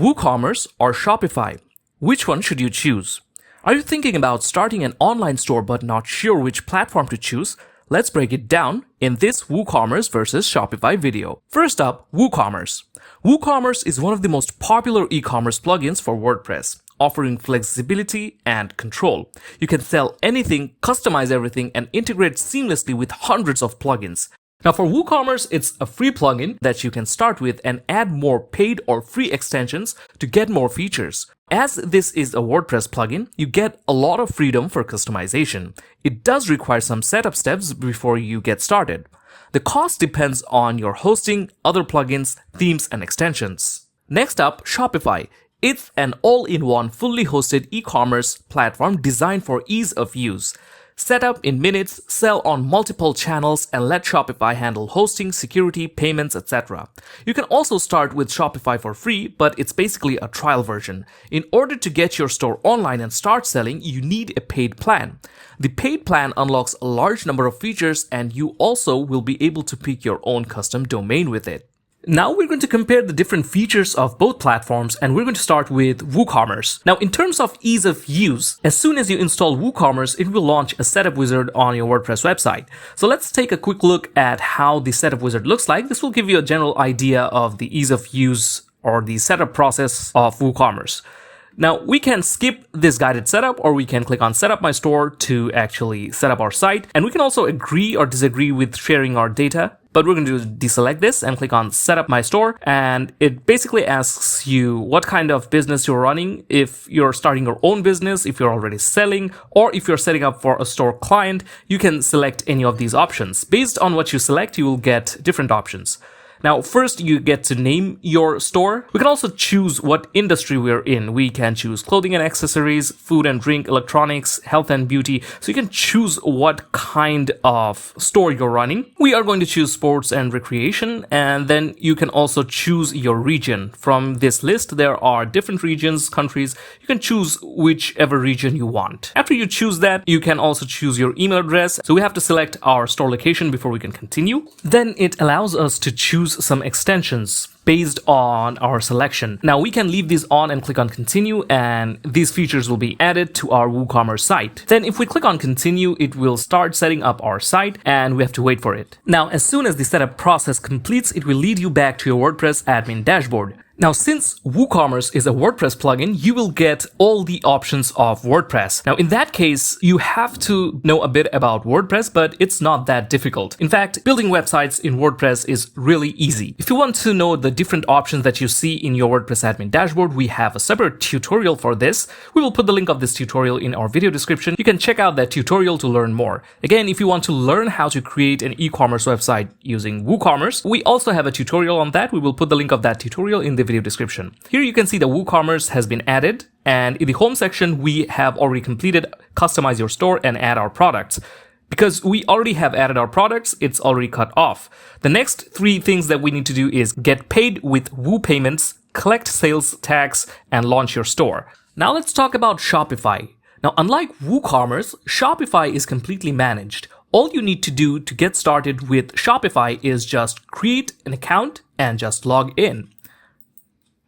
WooCommerce or Shopify? Which one should you choose? Are you thinking about starting an online store but not sure which platform to choose? Let's break it down in this WooCommerce versus Shopify video. First up, WooCommerce. WooCommerce is one of the most popular e-commerce plugins for WordPress, offering flexibility and control. You can sell anything, customize everything, and integrate seamlessly with hundreds of plugins. Now for WooCommerce, it's a free plugin that you can start with and add more paid or free extensions to get more features. As this is a WordPress plugin, you get a lot of freedom for customization. It does require some setup steps before you get started. The cost depends on your hosting, other plugins, themes, and extensions. Next up, Shopify. It's an all-in-one fully hosted e-commerce platform designed for ease of use. Set up in minutes, sell on multiple channels, and let Shopify handle hosting, security, payments, etc. You can also start with Shopify for free, but it's basically a trial version. In order to get your store online and start selling, you need a paid plan. The paid plan unlocks a large number of features, and you also will be able to pick your own custom domain with it. Now we're going to compare the different features of both platforms, and we're going to start with WooCommerce. Now in terms of ease of use, as soon as you install WooCommerce, it will launch a setup wizard on your WordPress website. So let's take a quick look at how the setup wizard looks like. This will give you a general idea of the ease of use or the setup process of WooCommerce. Now, we can skip this guided setup, or we can click on Set Up My Store to actually set up our site. And we can also agree or disagree with sharing our data. But we're going to deselect this and click on Set Up My Store. And it basically asks you what kind of business you're running, if you're starting your own business, if you're already selling, or if you're setting up for a store client. You can select any of these options. Based on what you select, you will get different options. Now, first, you get to name your store. We can also choose what industry we're in. We can choose clothing and accessories, food and drink, electronics, health and beauty. So you can choose what kind of store you're running. We are going to choose sports and recreation, and then you can also choose your region. From this list, there are different regions, countries. You can choose whichever region you want. After you choose that, you can also choose your email address. So we have to select our store location before we can continue. Then it allows us to choose some extensions based on our selection. Now we can leave these on and click on continue, and these features will be added to our WooCommerce site. Then if we click on continue, it will start setting up our site, and we have to wait for it. Now as soon as the setup process completes, it will lead you back to your WordPress admin dashboard. Now, since WooCommerce is a WordPress plugin, you will get all the options of WordPress. Now, in that case, you have to know a bit about WordPress, but it's not that difficult. In fact, building websites in WordPress is really easy. If you want to know the different options that you see in your WordPress admin dashboard, we have a separate tutorial for this. We will put the link of this tutorial in our video description. You can check out that tutorial to learn more. Again, if you want to learn how to create an e-commerce website using WooCommerce, we also have a tutorial on that. We will put the link of that tutorial in the video description. Here you can see the WooCommerce has been added, and in the home section we have already completed customize your store and add our products. Because we already have added our products, it's already cut off. The next three things that we need to do is get paid with Woo payments, collect sales tax, and launch your store. Now let's talk about Shopify. Now unlike WooCommerce, Shopify is completely managed. All you need to do to get started with Shopify is just create an account and just log in.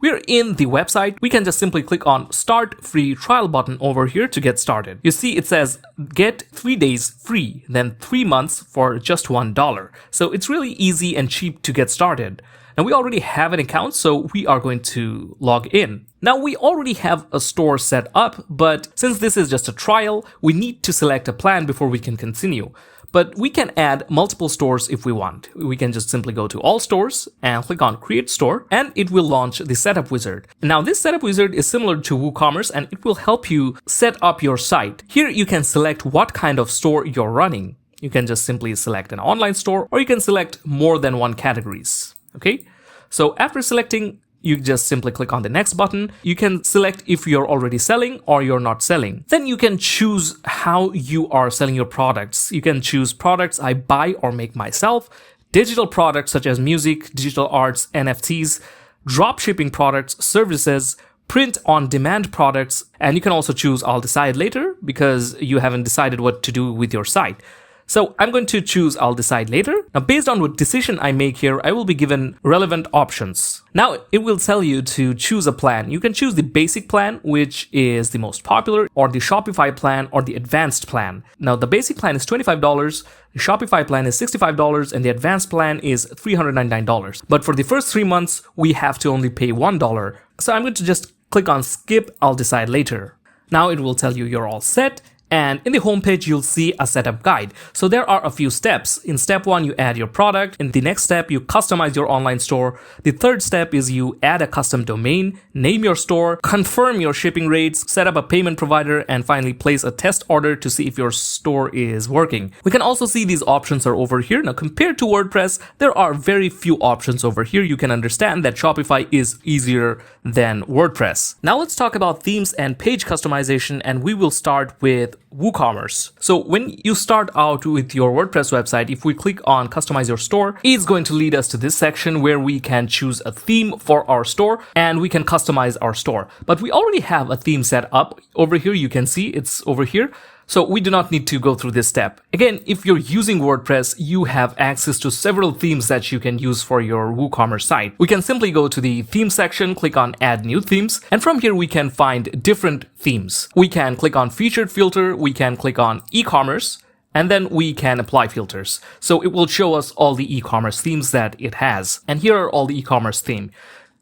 We're in the website. We can just simply click on Start Free Trial button over here to get started. You see it says get 3 days free, then 3 months for just $1. So it's really easy and cheap to get started. Now we already have an account, so we are going to log in. Now we already have a store set up, but since this is just a trial, we need to select a plan before we can continue. But we can add multiple stores if we want. We can just simply go to all stores and click on create store, and it will launch the setup wizard. Now this setup wizard is similar to WooCommerce, and it will help you set up your site. Here you can select what kind of store you're running. You can just simply select an online store, or you can select more than one categories. Okay, so after selecting, you just simply click on the next button. You can select if you're already selling or you're not selling. Then you can choose how you are selling your products. You can choose products I buy or make myself, digital products such as music, digital arts, NFTs, drop shipping products, services, print on demand products, and you can also choose I'll decide later because you haven't decided what to do with your site. So I'm going to choose I'll decide later. Now, based on what decision I make here, I will be given relevant options. Now, it will tell you to choose a plan. You can choose the basic plan, which is the most popular, or the Shopify plan, or the advanced plan. Now, the basic plan is $25, the Shopify plan is $65, and the advanced plan is $399. But for the first 3 months, we have to only pay $1. So I'm going to just click on skip, I'll decide later. Now it will tell you you're all set. And in the homepage, you'll see a setup guide. So there are a few steps. In step 1, you add your product. In the next step, you customize your online store. The third step is you add a custom domain, name your store, confirm your shipping rates, set up a payment provider, and finally place a test order to see if your store is working. We can also see these options are over here. Now, compared to WordPress, there are very few options over here. You can understand that Shopify is easier than WordPress. Now let's talk about themes and page customization, and we will start with WooCommerce. So when you start out with your WordPress website, if we click on customize your store, it's going to lead us to this section where we can choose a theme for our store and we can customize our store. But we already have a theme set up over here. You can see it's over here. So we do not need to go through this step. Again, if you're using WordPress, you have access to several themes that you can use for your WooCommerce site. We can simply go to the theme section, click on add new themes, and from here we can find different themes. We can click on featured filter, we can click on eCommerce, and then we can apply filters. So it will show us all the eCommerce themes that it has. And here are all the eCommerce themes.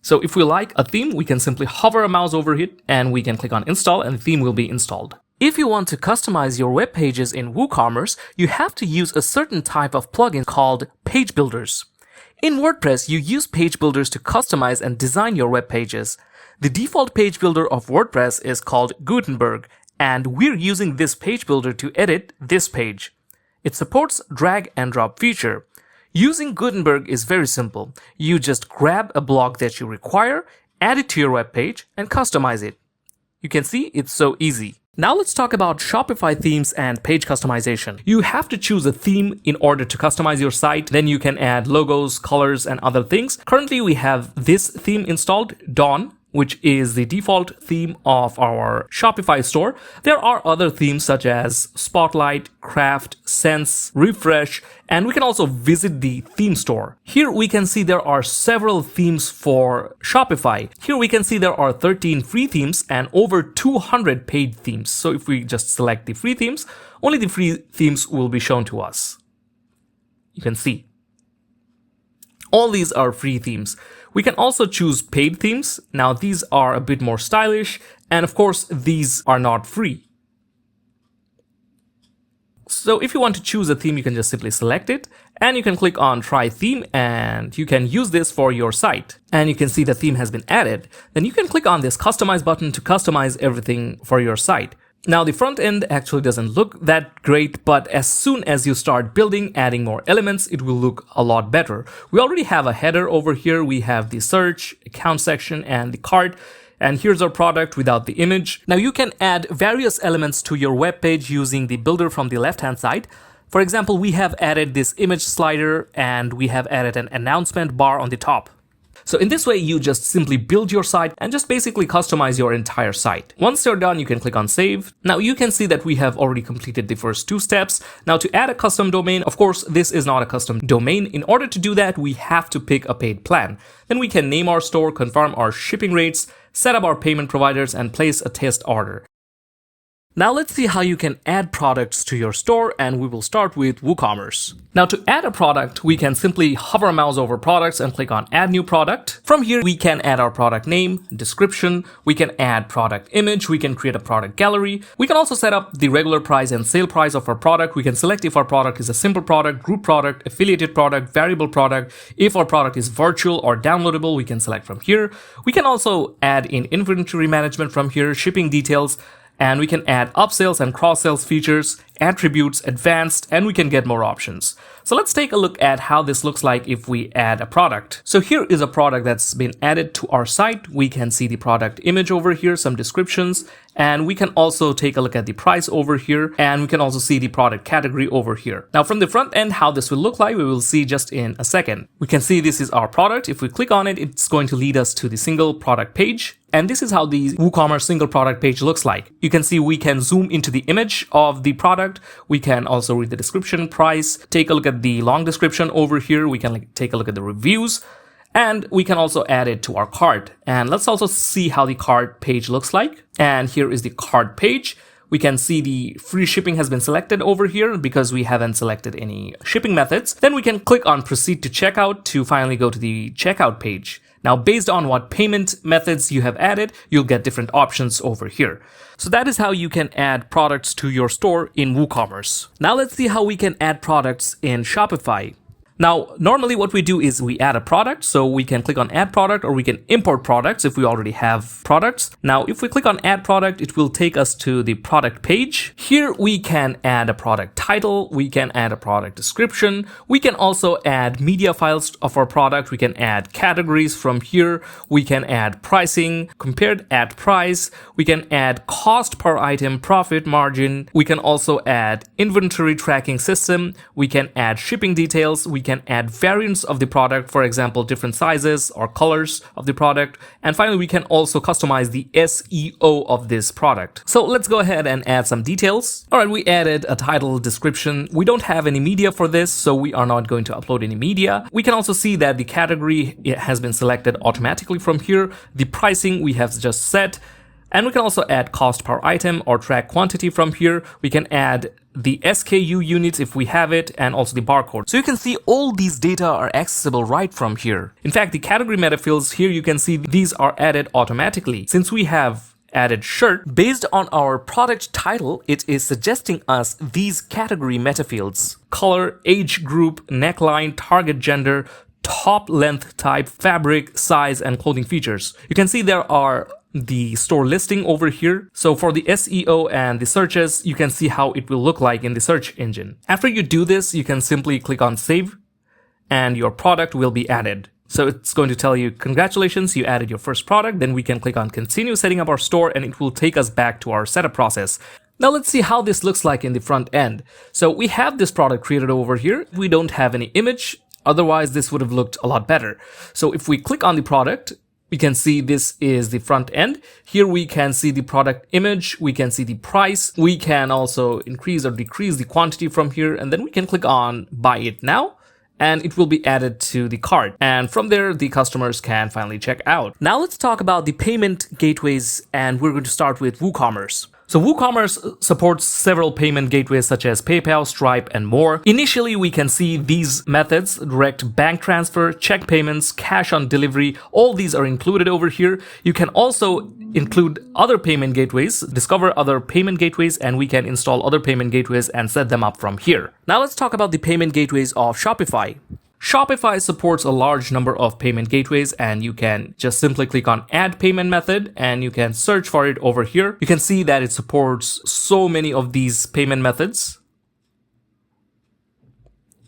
So if we like a theme, we can simply hover a mouse over it and we can click on install and the theme will be installed. If you want to customize your web pages in WooCommerce, you have to use a certain type of plugin called page builders. In WordPress, you use page builders to customize and design your web pages. The default page builder of WordPress is called Gutenberg, and we're using this page builder to edit this page. It supports drag and drop feature. Using Gutenberg is very simple. You just grab a block that you require, add it to your web page, and customize it. You can see it's so easy. Now let's talk about Shopify themes and page customization. You have to choose a theme in order to customize your site. Then you can add logos, colors, and other things. Currently, we have this theme installed, Dawn, which is the default theme of our Shopify store. There are other themes such as Spotlight, Craft, Sense, Refresh, and we can also visit the theme store. Here we can see there are several themes for Shopify. Here we can see there are 13 free themes and over 200 paid themes. So if we just select the free themes, only the free themes will be shown to us. You can see. All these are free themes. We can also choose paid themes. Now these are a bit more stylish, and of course these are not free. So if you want to choose a theme, you can just simply select it and you can click on try theme and you can use this for your site. And you can see the theme has been added. Then you can click on this customize button to customize everything for your site. Now the front end actually doesn't look that great, but as soon as you start building, adding more elements, it will look a lot better. We already have a header over here. We have the search, account section, and the cart. And here's our product without the image. Now you can add various elements to your web page using the builder from the left-hand side. For example, we have added this image slider and we have added an announcement bar on the top. So in this way, you just simply build your site and just basically customize your entire site. Once you're done, you can click on save. Now you can see that we have already completed the first 2 steps. Now to add a custom domain, of course, this is not a custom domain. In order to do that, we have to pick a paid plan. Then we can name our store, confirm our shipping rates, set up our payment providers, and place a test order. Now let's see how you can add products to your store, and we will start with WooCommerce. Now to add a product, we can simply hover a mouse over products and click on add new product. From here, we can add our product name, description, we can add product image, we can create a product gallery. We can also set up the regular price and sale price of our product. We can select if our product is a simple product, group product, affiliated product, variable product. If our product is virtual or downloadable, we can select from here. We can also add in inventory management from here, shipping details, and we can add upsells and cross-sales features, attributes, advanced, and we can get more options. So let's take a look at how this looks like if we add a product. So here is a product that's been added to our site. We can see the product image over here, some descriptions, and we can also take a look at the price over here, and we can also see the product category over here. Now from the front end, how this will look like, we will see just in a second. We can see this is our product. If we click on it, it's going to lead us to the single product page. And this is how the WooCommerce single product page looks like. You can see we can zoom into the image of the product. We can also read the description, price, take a look at the long description over here. We can take a look at the reviews, and we can also add it to our cart. And let's also see how the cart page looks like. And here is the cart page. We can see the free shipping has been selected over here because we haven't selected any shipping methods. Then we can click on proceed to checkout to finally go to the checkout page. Now, based on what payment methods you have added, you'll get different options over here. So that is how you can add products to your store in WooCommerce. Now let's see how we can add products in Shopify. Now, normally what we do is we add a product, so we can click on add product or we can import products if we already have products. Now, if we click on add product, it will take us to the product page. Here we can add a product title, we can add a product description, we can also add media files of our product, we can add categories from here, we can add pricing, compared at price, we can add cost per item, profit margin, we can also add inventory tracking system, we can add shipping details, we can add variants of the product, for example, different sizes or colors of the product. And finally, we can also customize the SEO of this product. So let's go ahead and add some details. All right, we added a title, description. We don't have any media for this, so we are not going to upload any media. We can also see that the category has been selected automatically from here. The pricing we have just set. And we can also add cost per item or track quantity from here. We can add the SKU units if we have it, and also the barcode. So you can see all these data are accessible right from here. In fact, the category meta fields here, you can see these are added automatically. Since we have added shirt, based on our product title, it is suggesting us these category meta fields: color, age group, neckline, target gender, top length type, fabric, size, and clothing features. You can see there are the store listing over here. So for the SEO and the searches, you can see how it will look like in the search engine. After you do this, you can simply click on save and your product will be added. So it's going to tell you, congratulations, you added your first product. Then we can click on continue setting up our store and it will take us back to our setup process. Now let's see how this looks like in the front end. So we have this product created over here. We don't have any image. Otherwise, this would have looked a lot better. So if we click on the product, we can see this is the front end. Here we can see the product image, we can see the price, we can also increase or decrease the quantity from here, and then we can click on buy it now, and it will be added to the cart. And from there, the customers can finally check out. Now let's talk about the payment gateways, and we're going to start with WooCommerce. So WooCommerce supports several payment gateways such as PayPal, Stripe, and more. Initially, we can see these methods: direct bank transfer, check payments, cash on delivery. All these are included over here. You can also include other payment gateways, discover other payment gateways, and we can install other payment gateways and set them up from here. Now let's talk about the payment gateways of Shopify. Shopify supports a large number of payment gateways, and you can just simply click on add payment method and you can search for it over here. You can see that it supports so many of these payment methods.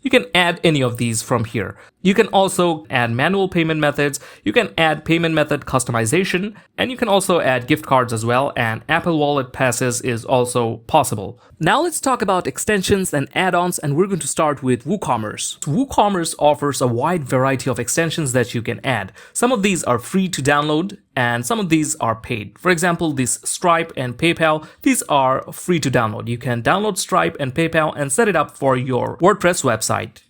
You can add any of these from here. You can also add manual payment methods. You can add payment method customization, and you can also add gift cards as well, and Apple Wallet passes is also possible. Now let's talk about extensions and add-ons, and we're going to start with WooCommerce. WooCommerce offers a wide variety of extensions that you can add. Some of these are free to download, and some of these are paid. For example, this Stripe and PayPal, these are free to download. You can download Stripe and PayPal and set it up for your WordPress website.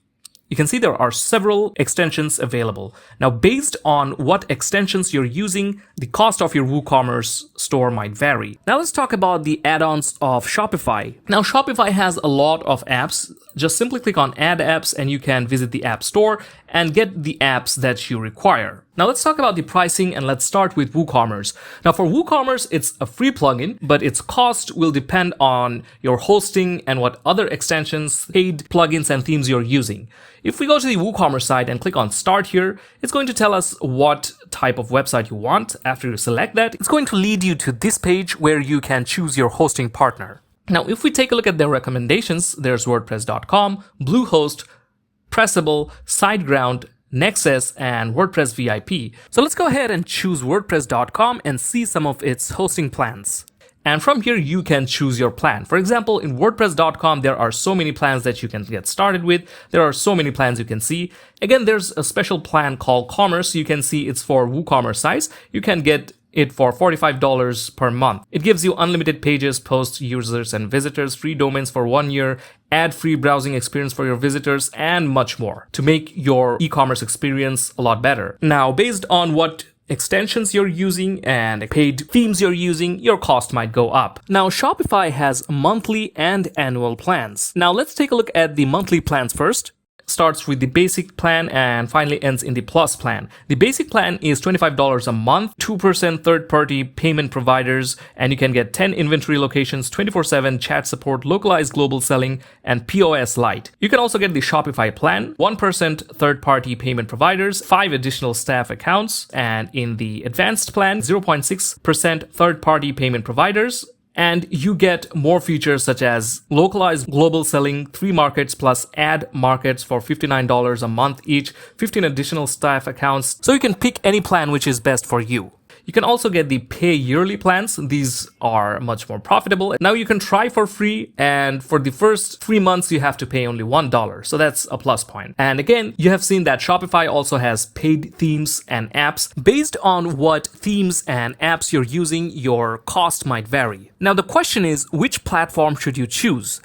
You can see there are several extensions available. Now, based on what extensions you're using, the cost of your WooCommerce store might vary. Now let's talk about the add-ons of Shopify. Now, Shopify has a lot of apps. Just simply click on add apps and you can visit the app store and get the apps that you require. Now let's talk about the pricing, and let's start with WooCommerce. Now for WooCommerce, it's a free plugin, but its cost will depend on your hosting and what other extensions, paid plugins, and themes you're using. If we go to the WooCommerce site and click on start here, it's going to tell us what type of website you want. After you select that, it's going to lead you to this page where you can choose your hosting partner. Now, if we take a look at their recommendations, there's WordPress.com, Bluehost, Pressable, SiteGround, Nexus, and WordPress VIP. So let's go ahead and choose WordPress.com and see some of its hosting plans. And from here, you can choose your plan. For example, in WordPress.com, there are so many plans that you can get started with. There are so many plans you can see. Again, there's a special plan called Commerce. You can see it's for WooCommerce sites. You can get it for $45 per month. It gives you unlimited pages, posts, users, and visitors, free domains for 1 year, ad-free browsing experience for your visitors, and much more to make your e-commerce experience a lot better. Now, based on what extensions you're using and paid themes you're using, your cost might go up. Now, Shopify has monthly and annual plans. Now, let's take a look at the monthly plans first. Starts with the basic plan and finally ends in the plus plan. The basic plan is $25 a month, 2% third-party payment providers, and you can get 10 inventory locations, 24/7 chat support, localized global selling, and POS Lite. You can also get the Shopify plan, 1% third-party payment providers, 5 additional staff accounts, and in the advanced plan, 0.6% third-party payment providers, and you get more features such as localized global selling, 3 markets plus ad markets for $59 a month each, 15 additional staff accounts. So you can pick any plan which is best for you. You can also get the pay yearly plans. These are much more profitable. Now you can try for free, and for the first 3 months you have to pay only $1. So that's a plus point. And again, you have seen that Shopify also has paid themes and apps. Based on what themes and apps you're using, your cost might vary. Now the question is, which platform should you choose?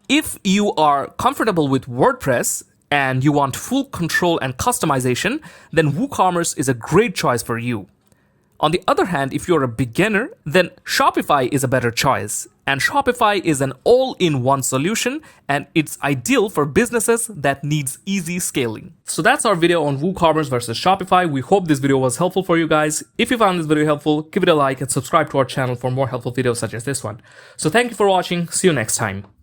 If you are comfortable with WordPress and you want full control and customization, then WooCommerce is a great choice for you. On the other hand, if you're a beginner, then Shopify is a better choice. And Shopify is an all-in-one solution, and it's ideal for businesses that needs easy scaling. So that's our video on WooCommerce versus Shopify. We hope this video was helpful for you guys. If you found this video helpful, give it a like and subscribe to our channel for more helpful videos such as this one. So thank you for watching. See you next time.